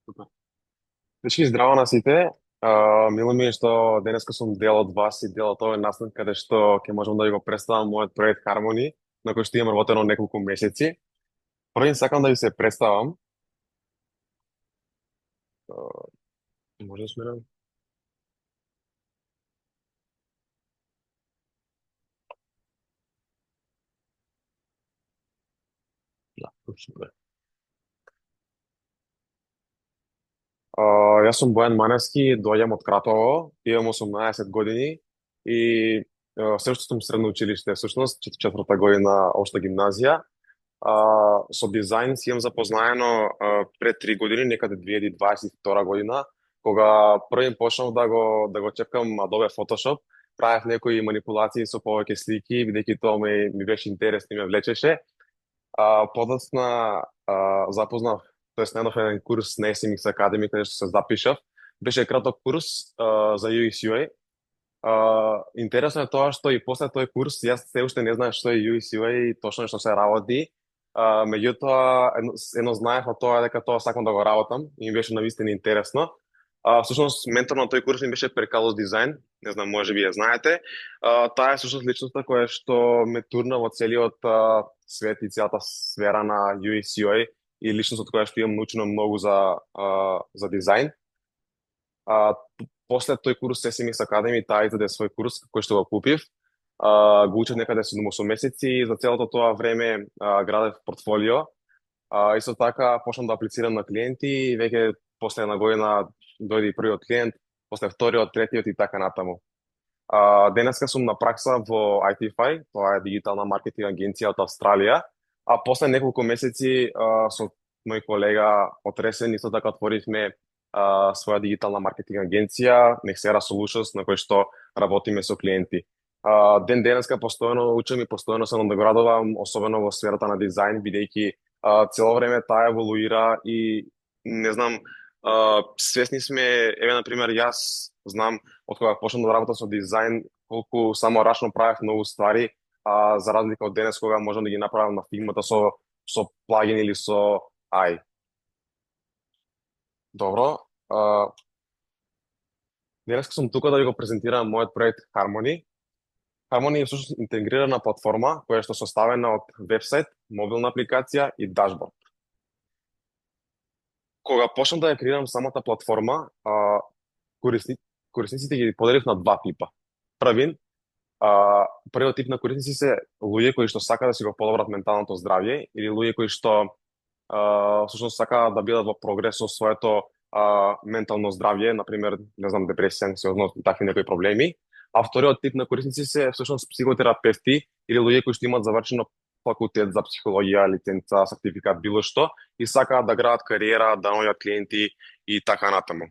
Супер. Дечки, здраво на сите. Мило ми е што денеска сум дел од вас и дел од овој настан каде што ќе можам да ви го представам мојот проект Harmony, на кој што имам работено неколку месеци. Првин сакам да ви се представам. Може да смирам? Да, супер. Јас сум Бојан Маневски, доаѓам од Кратово, имам 18 години и се уште сум средно училиште, всушност, четврта година општа гимназија. Со дизајн си имам запознаено пред 3 години, некаде 2022 година, кога првин почнав да го чепкам Adobe Photoshop, правев некои манипулации со повеќе слики, бидејќи тоа ми беше интересно и ме влечеше. Подоцна запознав, тоест најдов еден курс на SMX Academy каде што се запишав. Беше краток курс за UX UI. Интересно е тоа што и после тој курс јас се уште не знаев што е UX UI и точно што се работи. Меѓутоа едно знаев од тоа дека тоа сакам да го работам и ми беше навистина интересно. Всушност ментор на тој курс ми беше Перкалос Дизајн, не знам, може би ја знаете. Таа е всушност личноста која што ме турна во целиот свет и целата сфера на UX UI и личност од која што имам научено многу за дизајн. После тој курс SMX Academy, таа издаде свој курс кој што го купив. Го учев некаде 7-8 месеци и за целото тоа време градев портфолио. Исто така почнав да аплицирам на клиенти и веќе после една година дојде и првиот клиент, после вториот, третиот и така натаму. Денеска сум на пракса во ITFI, тоа е дигитална маркетинг агенција од Австралија, а после неколку месеци со мој колега од Ресен исто така отворивме своја дигитална маркетинг агенција, Nexera Solutions, на кој што работиме со клиенти. Ден денеска постојано учам и постојано се надоградувам, особено во сферата на дизајн, бидејќи цело време таа еволуира и не знам, свесни сме, еве на пример јас знам од кога почнав да работам со дизајн колку само рачно правев многу ствари, за разлика од денес кога можам да ги направам на фигмата со плагин или со AI. Добро, денеска сум тука да ви го презентирам мојот проект Harmony. Harmony е всушност интегрирана платформа која што составена од вебсайт, мобилна апликација и дашборд. Кога почнав да ја креирам самата платформа, корисниците ги поделив на два типа. Првиот тип на корисници се луѓе кои што сака да си го подобрат менталното здравје или луѓе кои што всушност сакаат да бидат во прогрес со своето ментално здравје, на пример, не знам, депресија, анксиозност и такви некои проблеми. А вториот тип на корисници се всушност психотерапевти или луѓе кои што имаат завршено факултет за психологија, лиценца, сертификат, било што, и сакаат да градат кариера, да наоѓаат клиенти и така натаму.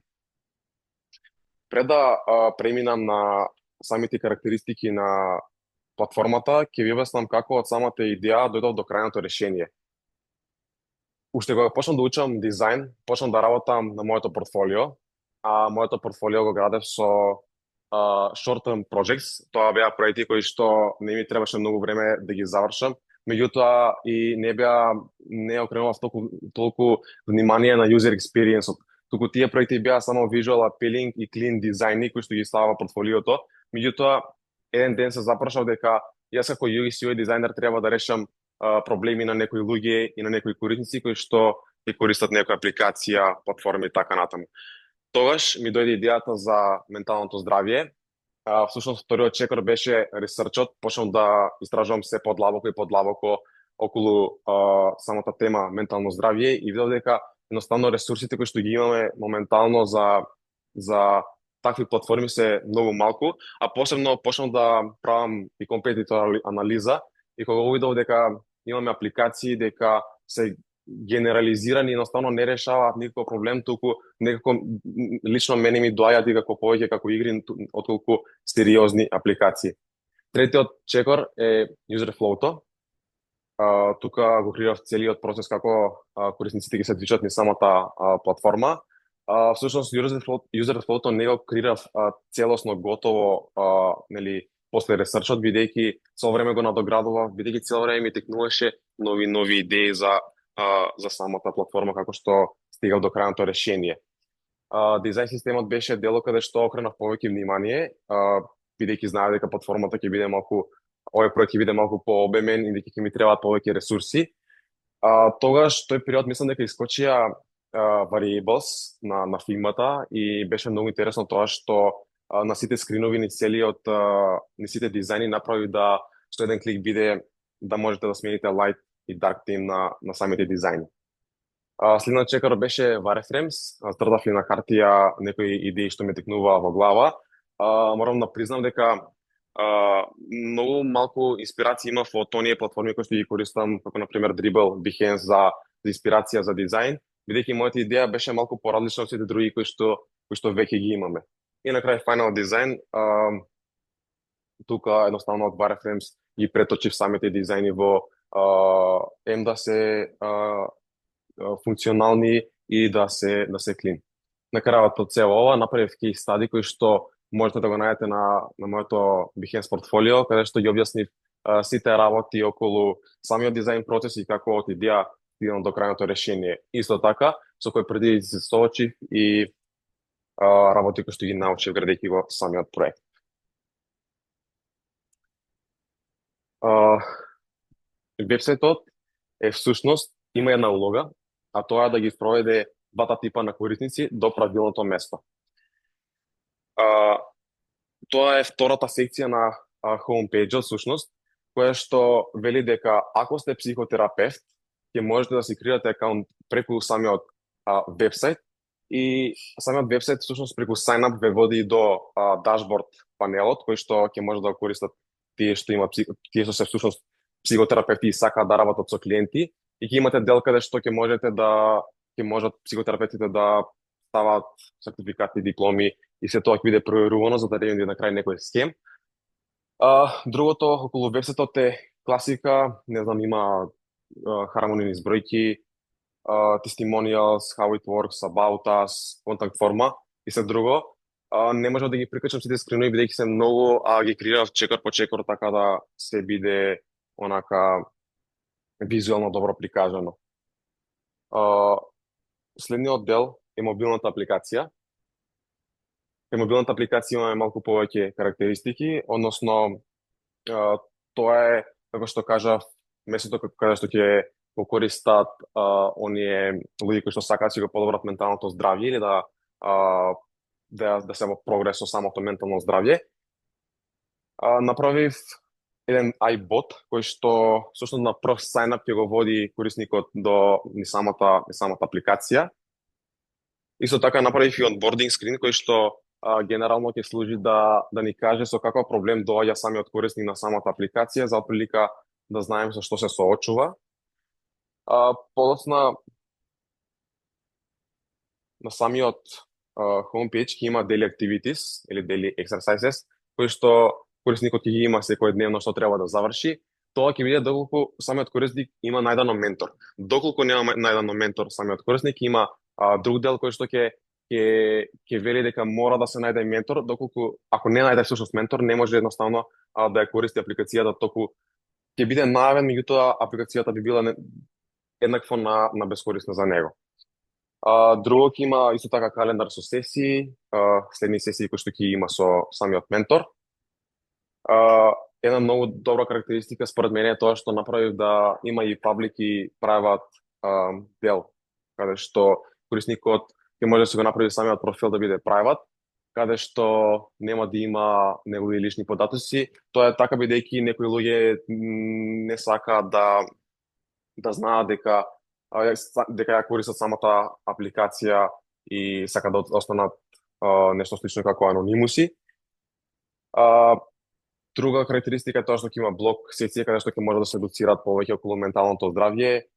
Пред да преминам на самите карактеристики на платформата, ќе ви обяснам како од самата идеја дојдов до крајното решение. Уште кога почнав да учам дизајн, почнав да работам на моето портфолио, а моето портфолио го градев со short-term projects. Тоа беа проекти кои што не ми требаше многу време да ги завршам, меѓутоа и не окренував толку внимание на user experience-от. Туку тие проекти беа само visual appealing и clean дизајни кои што ги ставам во портфолиото. Меѓутоа, еден ден се запрашав дека јас како UX UI дизајнер треба да решам проблеми на некои луѓе и на некои корисници кои што ги користат некоја апликација, платформа и така натаму. Тогаш ми дојде идејата за менталното здравје. Всушност, вториот чекор беше ресерчот. Почнав да истражувам се подлабоко и подлабоко околу самата тема ментално здравје и видов дека едноставно ресурсите кои што ги имаме моментално за такви платформи се многу малку, а посебно почнав да правам и компетитор анализа и кога увидов дека имаме апликации, дека се генерализирани, едноставно не решаваат никаков проблем, туку некако лично мене ми доаѓаат и како повеќе како игри отколку сериозни апликации. Третиот чекор е user flow-то. Тука го креирав целиот процес како корисниците ги се движат низ самата платформа. Всушност user flow-то не го креирав целосно готово, нели, после ресерчот, бидејќи цело време го надоградував, бидејќи цело време ми текнуваше нови идеи за самата платформа како што стигав до крајното решение. Дизајн системот беше дело каде што окренав повеќе внимание, бидејќи знае дека платформата ќе биде малку, овој проект ќе биде малку пообемен и дека ќе ми требаат повеќе ресурси. Тогаш тој период мислам дека искочија variables на фигмата и беше многу интересно тоа што на сите скринови ни сите дизајни направи да со еден клик биде да можете да смените light и dark theme на самите дизајни. Следниот чекор беше wireframes, трдав ли на хартија некои идеи што ме текнуваа во глава. Морам да признам дека многу малку инспирација имав од оние платформи кои што ги користам, како на пример Dribbble, Behance за инспирација за дизајн, бидејќи мојата идеја беше малку поразлична од сите други кои што веќе ги имаме. И на крај Final Design, тука едноставно од wireframes ги преточив самите дизајни во да се функционални и да се клин. На крајот од цело ова направив case study кој што можете да го најдете на моето Behance портфолио, каде што ги објаснив сите работи околу самиот дизајн процес и како од идеја стигнам до крајното решение. Исто така, со кој предизвици се соочив и работи кои што ги научив градејќи го самиот проект. Вебсајтот всушност има една улога, а тоа е да ги спроведе двата типа на корисници до правилното место. Тоа е втората секција на homepage-от, всушност, која што вели дека ако сте психотерапевт, ќе можете да си креирате акаунт преку самиот вебсайт и самиот вебсайт всушност преку sign up ве води до дашборд панелот кој што ќе може да го користат тие што се всушност психотерапевти и сакаат да работат со клиенти и ќе имате дел каде што ќе можат психотерапевтите да ставаат сертификати, дипломи и се тоа ќе биде проверувано за да не биде на крај некој схем. Другото околу вебсајтот е класика, не знам, има харамонини збројки, testimonials, how it works, about us, контакт форма и се друго. Не можам да ги прикачам сите скринови бидејќи се многу, ги креирав чекор по чекор така да се биде онака визуелно добро прикажано. Следниот дел е мобилната апликација. Мобилната апликација има малку повеќе карактеристики, односно тоа е, како што кажав, местото каде што ќе го користат оние луѓе кои што сакаат да го подобрат менталното здравје или да се во прогрес со самото ментално здравје. Направив еден iBot кој што всушност на прв sign up ќе го води корисникот до ни самата апликација. Исто така направив и onboarding screen кој што генерално ќе служи да ни каже со каков проблем доаѓа самиот корисник на самата апликација, за отприлика да знаеме со што се соочува. Подоцна на самиот homepage ќе има daily activities или daily exercises, кои што корисникот ќе ги има секојдневно што треба да заврши. Тоа ќе биде доколку самиот корисник има најдено ментор. Доколку нема најдено ментор самиот корисник, има друг дел кој што ќе вели дека мора да се најде ментор, доколку ако не најде всушност ментор, не може едноставно да ја користи апликацијата, току ќе биде најавен, меѓутоа апликацијата би била еднакво на бескорисна за него. Друго ќе има исто така календар со сесии, следни сесии кои што ќе има со самиот ментор. Една многу добра карактеристика според мене е тоа што направив да има и public и private дел, каде што корисникот ќе може да се го направи самиот профил да биде private, каде што нема да има негови лични податоци. Тоа е така бидејќи некои луѓе не сакаат да знаат дека ја користат самата апликација и сакаат да останат нешто слично како анонимуси. Друга карактеристика е тоа што ќе има блог сесија каде што ќе може да се едуцираат повеќе околу менталното здравје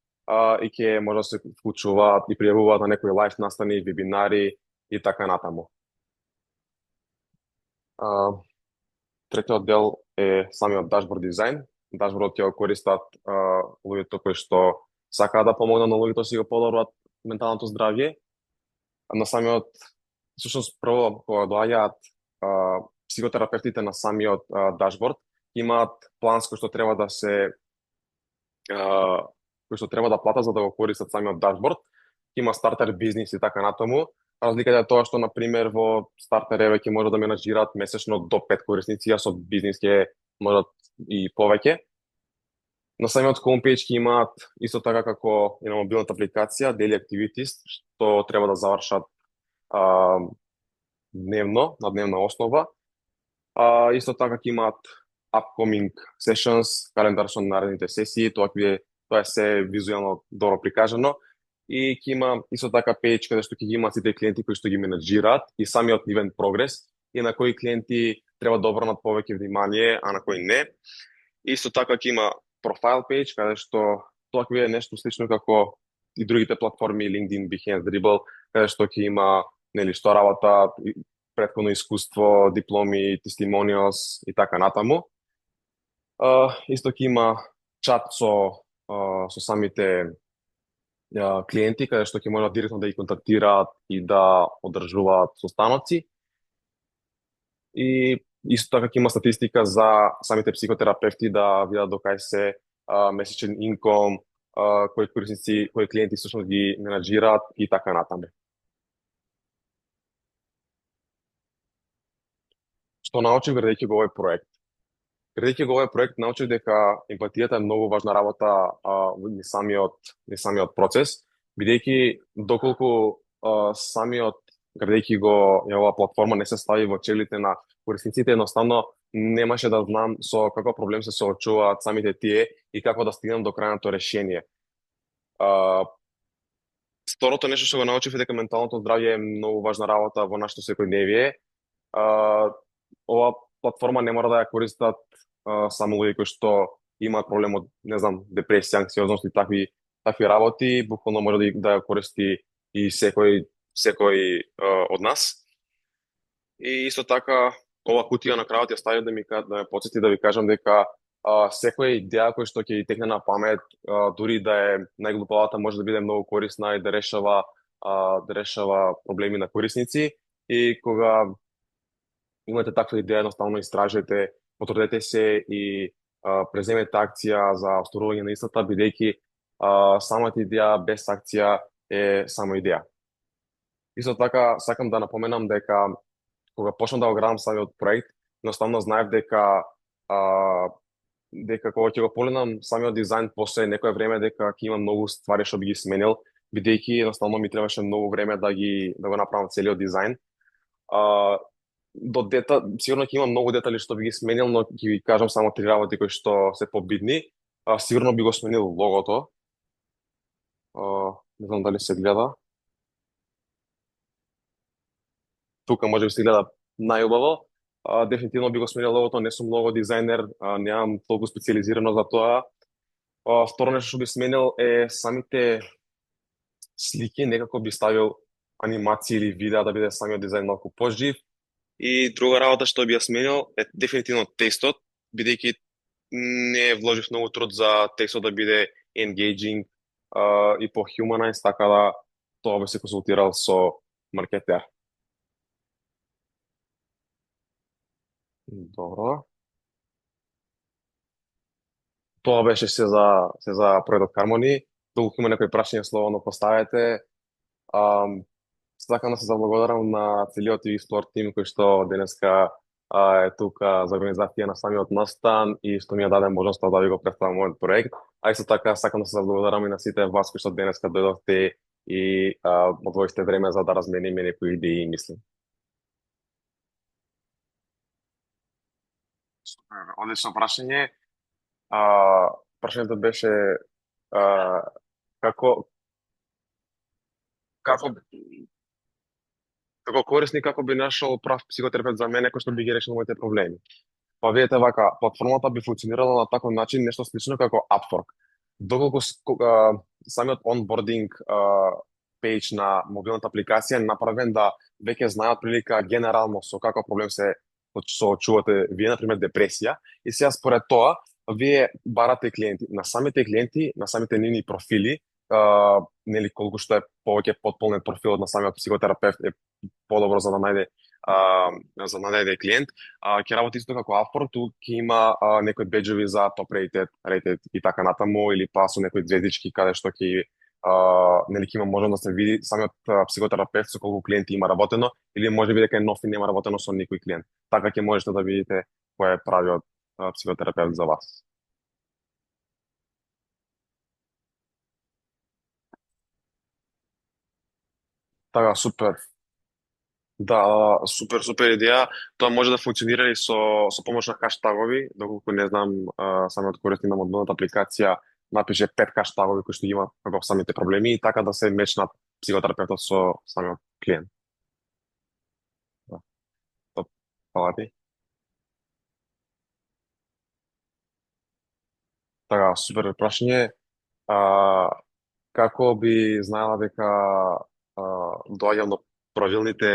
и ќе може да се вклучуваат и пријавуваат на некои лайф настани, вебинари и така натаму. Третиот дел е самиот дашборд дизајн. Дашбордот ќе го користат луѓето кои што сакаат да помогнат на луѓето да си го подобрат менталното здравје. На самиот, всушност прво кога доаѓаат психотерапевтите на самиот дашборд, имаат планс кој што треба да платат за да го користат самиот дашборд. има стартер бизнис и така натаму. Разликата е тоа што на пример во стартер веќе може да менаџираат месечно до 5 корисници, а со бизнис ќе можат и повеќе. На самиот homepage ќе имаат исто така како и на мобилната апликација Daily Activities, што треба да завршат а, дневно, на дневна основа. Исто така ќе имаат upcoming sessions, календар со наредните сесии, тоа е се визуелно добро прикажано. И ќе има исто така page каде што ќе ги имаат сите клиенти кои што ги менаџираат и самиот нивен прогрес и на кои клиенти треба да обрнат повеќе внимание, а на кои не. Исто така ќе има профайл page каде што тоа ќе биде нешто слично како и другите платформи LinkedIn, Behance, Dribbble, каде што ќе има нели што работа, претходно искуство, дипломи, testimonials и така натаму. Исто ќе има чат со самите клиенти, каде што ќе можат директно да ги контактираат и да одржуваат состаноци. И исто така ќе има статистика за самите психотерапевти да видат до кај се месечен инком, кои корисници, кои клиенти всушност ги менаџираат и така натаму. Што научив градејќи го овој проект? Градејќи го овој проект научив дека емпатијата е многу важна работа ни самиот процес, бидејќи доколку самиот градејќи го оваа платформа не се стави во челите на корисниците, едноставно немаше да знам со каков проблем се соочуваат самите тие и како да стигнам до крајното решение. Второто нешто што го научив е дека менталното здравје е многу важна работа во нашето секојдневие. Ова платформа не мора да ја користат само луѓе кои што имаат проблем од, не знам, депресија, анксиозност и такви работи, буквално може да ја користи и секој од нас. И исто така, ова кутија на крајот ја ставив да ме потсети да ви кажам дека секоја идеја која што ќе ви текне на памет, дури да е најглупавата, може да биде многу корисна и да решава проблеми на корисници. И кога имате таква идеја, едноставно истражете, потрудете се и преземете акција за остарување на истата, бидејќи самата идеја без акција е само идеја. Исто така, сакам да напоменам дека кога почнав да го градам самиот проект, едноставно знаев дека кога ќе го погледнам самиот дизајн после некое време дека ќе има многу ствари што би ги сменил, бидејќи едноставно ми требаше многу време да го направам целиот дизајн. Сигурно ќе има многу детали што би ги сменил, но ќе ви кажам само 3 работи кои што се побитни. Сигурно би го сменил логото. Не знам дали се гледа. Тука може би се гледа најубаво. Дефинитивно би го сменил логото, не сум лого дизајнер, немам толку специализирано за тоа. Второ нешто што би сменил е самите слики, некако би ставил анимации или видеа да биде самиот дизајн малку пожив. И друга работа што би ја сменил е дефинитивно текстот, бидејќи не вложив многу труд за текстот да биде engaging и по humanized, така да тоа би се консултирал со маркетер. Добро. Тоа беше се за проектот Harmony. Доколку има некои прашања, слободно поставете. Сакам да се заблагодарам на целиот TV Sport тим кој што денеска е тука за организација на самиот настан и што ми ја даде можноста да ви го представам мојот проект. А исто така сакам да се заблагодарам и на сите вас кои што денеска дојдовте и одвоивте време за да размениме некои идеи и мисли. Одлично прашање. Прашањето беше како корисник, како би нашол прав психотерапевт за мене кој што би ги решил моите проблеми. Па видите вака, платформата би функционирала на таков начин, нешто слично како Upwork. Доколку самиот онбординг пејдж на мобилната апликација е направен да веќе знаат прилика генерално со каков проблем се соочувате вие, например депресија, и сега според тоа вие барате клиенти, на самите нивни профили, нели колку што е повеќе потполнет профилот на самиот психотерапевт е подобро за да најде клиент. Ќе работи исто како Upwork, туку ќе има некои беџови за топ rated и така натаму, или па со некои звездички каде што ќе нели ќе има можност да се види самиот психотерапевт со колку клиенти има работено или може би дека е нов и нема работено со никој клиент. Така ќе можете да видите кој е правиот психотерапевт за вас. Така, супер. Да, супер идеја. Тоа може да функционира и со помош на хаштагови, доколку не знам, самиот корисник на мобилната апликација напише 5 хаштагови кои што ги има како самите проблеми и така да се мечнат психотерапевтот со самиот клиент. Да, топ. Фала ти. Така, супер прашање. А, како би знаела дека доаѓам до правилните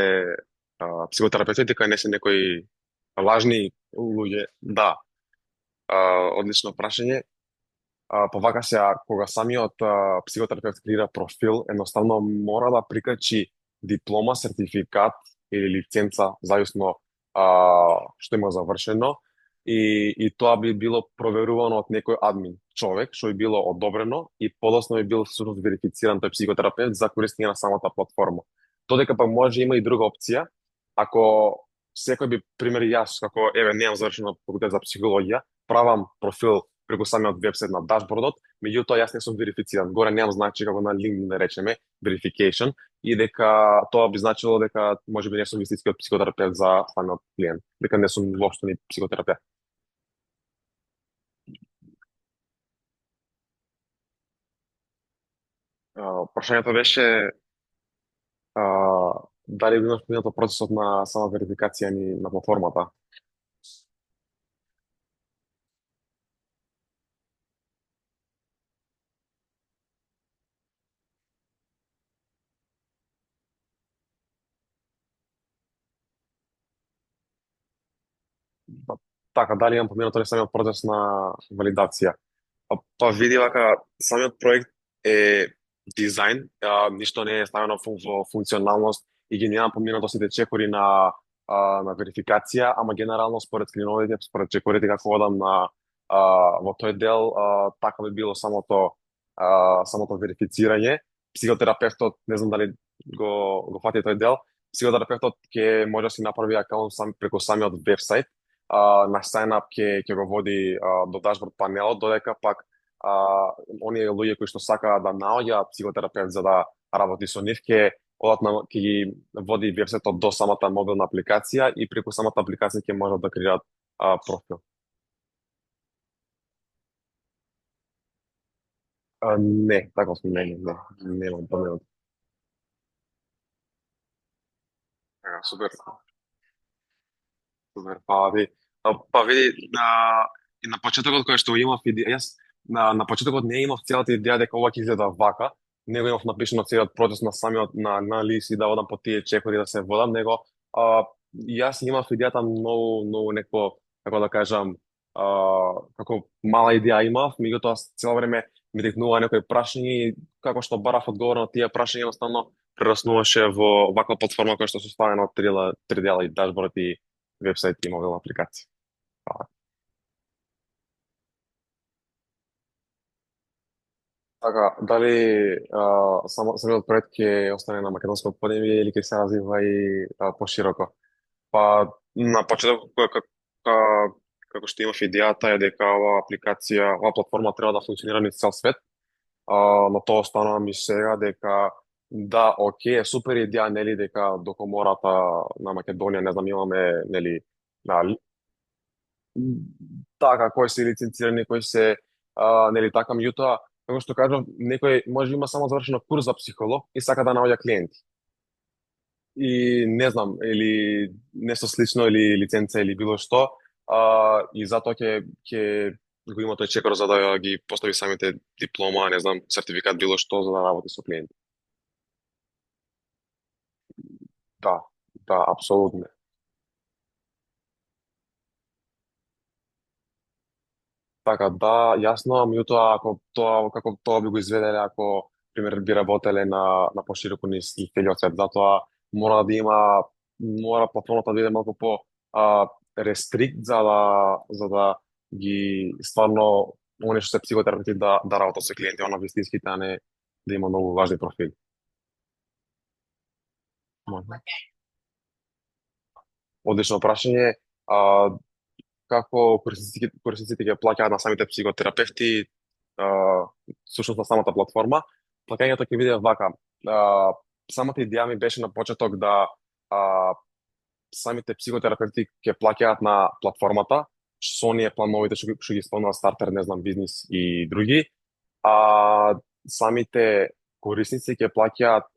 психотерапевти, дека не се некои лажни луѓе? Да, одлично прашање. Па вака се, кога самиот психотерапевт креира профил, едноставно мора да прикачи диплома, сертификат или лиценца, зависно што има завршено, и тоа би било проверувано од некој админ човек, што би било одобрено и подоцна би бил всушност верифициран тој психотерапевт за користење на самата платформа. Додека пак може има и друга опција, ако секој би, пример јас, како еве немам завршено факултет за психологија, правам профил преку самиот вебсайт на дашбордот, меѓутоа јас не сум верифициран. Горе немам значи како на LinkedIn да речеме verification и дека тоа би значило дека можеби не сум вистинскиот психотерапевт за самиот клиент, дека не сум воопшто ни психотерапевт. Прашањето беше а, дали го имаш минато процесот на сама верификација ни на платформата. Па, така, дали имам поминато ли самиот процес на валидација? Па види вака, самиот проект е дизајн, ништо не е ставено во функционалност и ги немам поминато сите чекори на верификација, ама генерално според скриновите, според чекорите како одам во тој дел, така би било самото верифицирање. Психотерапевтот, не знам дали го фати тој дел, психотерапевтот ќе може да си направи акаунт преку самиот вебсайт, на sign up ќе го води до дашборд панелот, додека пак оние луѓе кои што сакаат да наоѓаат психотерапевт за да работи со нив, ќе ги води вебсајтот до самата мобилна апликација и преку самата апликација ќе можат да креираат профил. Не, така сме не, немам поминат. Така, супер, супер, фала ви. Па види, и на почетокот кога што имав идеја, јас на почетокот не имав целата идеја дека ова ќе изгледа вака, него имав напишано целиот процес на самиот на анализ и да одам по тие чекори да се водам, него јас имав идејата многу некако, како да кажам, како мала идеја имав, меѓутоа цело време ми текнува некои прашања и како што барав одговор на тие прашања, едноставно прераснуваше во ваква платформа која што се составена од три дела и дашборд и вебсайт и мобилна апликација. Фала. Така, дали самиот проект ќе остане на македонско поднебје или ќе се развива и пошироко? Па на почеток како што имав идејата е дека оваа апликација, оваа платформа треба да функционира низ цел свет, но тоа останува ми сега дека да, окей, е супер идеја, нели, дека до комората на Македонија, не знам, имаме, нели, на, така, кои се лиценцирани, кои се, нели, така, меѓутоа, како што кажам, некој може има само завршено курс за психолог и сака да наоѓа клиенти. И не знам, или нешто слично, или лиценца, или било што, и затоа ќе го има тој чекор за да ги постави самите диплома, не знам, сертификат, било што, за да работи со клиенти. Да, да, апсолутно. Така, да, јасно, меѓутоа ако тоа како тоа би го изведеле ако пример би работеле на пошироко низ целиот свет, затоа мора да има мора платформата да биде малку по рестрикт за да ги стварно оние што се психотерапевти да работат со клиенти, она вистинските, а не да има многу важни профили. Може. Одлично прашање. А, како корисниците ќе плаќаат на самите психотерапевти, сушност на самата платформа, плаќањето ќе биде вака. А, самата идеја ми беше на почеток да а, самите психотерапевти ќе плаќаат на платформата, со оние плановите што ги спомнаа стартер, не знам, бизнис и други, а самите корисници ќе плаќаат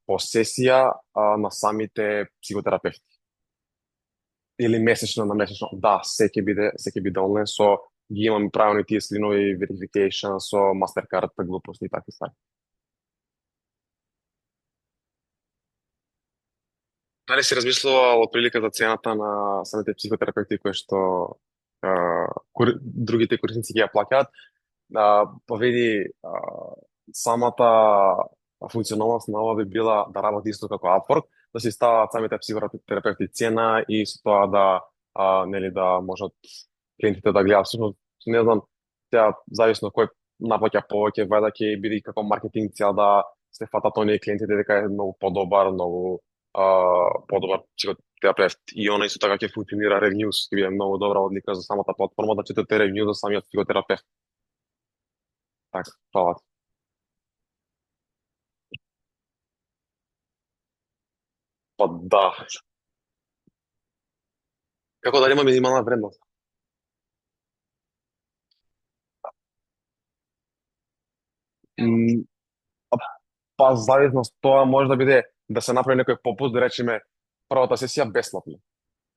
по сесија на самите психотерапевти. Или месечно на месечно. Да, се ќе биде онлайн со ги имам правилни тие слинови verification со Mastercard, глупости и такви ствари. Дали си размислувал отприлика за цената на самите психотерапевти кои што другите корисници ќе ја плаќаат? Па види, самата функционалност на ова би била да работи исто како Upwork, да се ставаат самите психотерапевти цена и со тоа да нели да можат клиентите да гледаат всушност, не знам, сега зависно кој наплаќа повеќе, вајда ќе биде и како маркетинг цел да се фатат оние клиентите дека е многу подобар, многу подобар психотерапевт и она исто така ќе функционира reviews, ќе биде многу добра одлика за самата платформа да четете review за самиот психотерапевт. Така, фала. Па да. Како да има минимална вредност? М, а, па зависност тоа може да биде да се направи некој попуст, да речеме првата сесија бесплатно.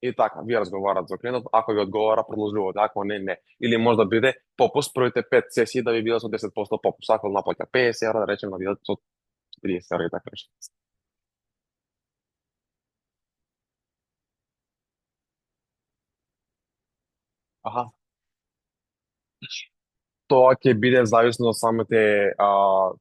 И така, вие разговарат за клиентот, ако ви одговара, продолжувате, ако не, не. Или може да биде попуст првите 5 сесии да ви бидат со 10% попуст, ако наплаќа 50 евра, да речеме да бидат со 30 евра и така нешто. Аха. Тоа ќе биде зависно од самите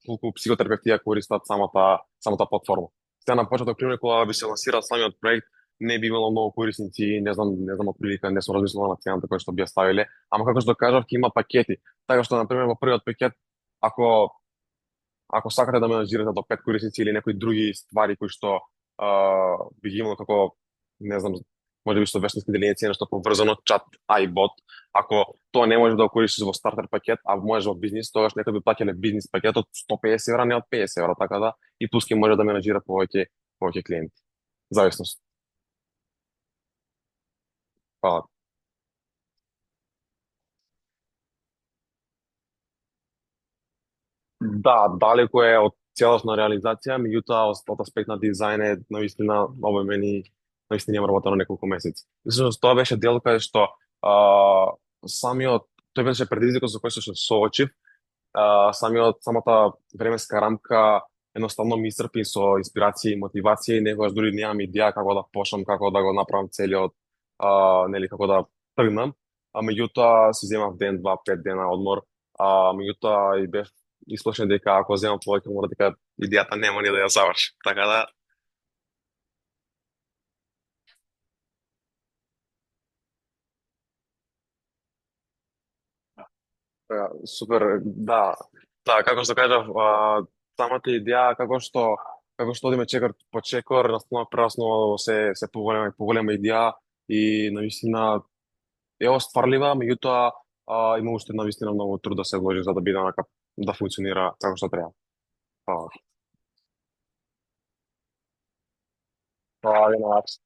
колку психотерапевти ја користат самата платформа. Сега на почеток пример кога би се лансирал самиот проект, не би имало многу корисници, не знам отприлика, не сум размислувал на цената која што би ја ставиле, ама како што кажав, ќе има пакети. Така што на пример во првиот пакет, ако ако сакате да менаџирате до 5 корисници или некои други ствари кои што би ги имало како, не знам, може би што вештински интелигенција, нешто поврзано, чат, бот, ако тоа не може да го користиш во стартер пакет, а можеш во бизнис, тогаш некој би плаќале бизнис пакет од 150 евра, не од 50 евра, така да и плюс ќе може да менаџира повеќе клиенти. Зависност. Па, да, далеко е од целосна реализација, меѓутоа од аспект на дизајн е навистина ова мени навистина има работено неколку месеци. Всушност тоа беше дел каде што самиот тој беше предизвикот со кој што се соочив, самата временска рамка едноставно ми исцрпи со инспирација и мотивација и некогаш дури немам идеја како да почнам, како да го направам целиот, нели како да тргнам, а меѓутоа си земав ден, два, 5 дена одмор, меѓутоа и бев исплашен дека ако земам повеќе мора дека идејата нема ни да ја заврши. Така да, супер, да. Да, како што кажав, самата идеја како што одиме чекор по чекор, настанува прерасно се поголема и поголема идеја и навистина е остварлива, меѓутоа има уште навистина многу труд да се вложи за да биде онака да функционира како што треба. Фала. Фала ви на вас.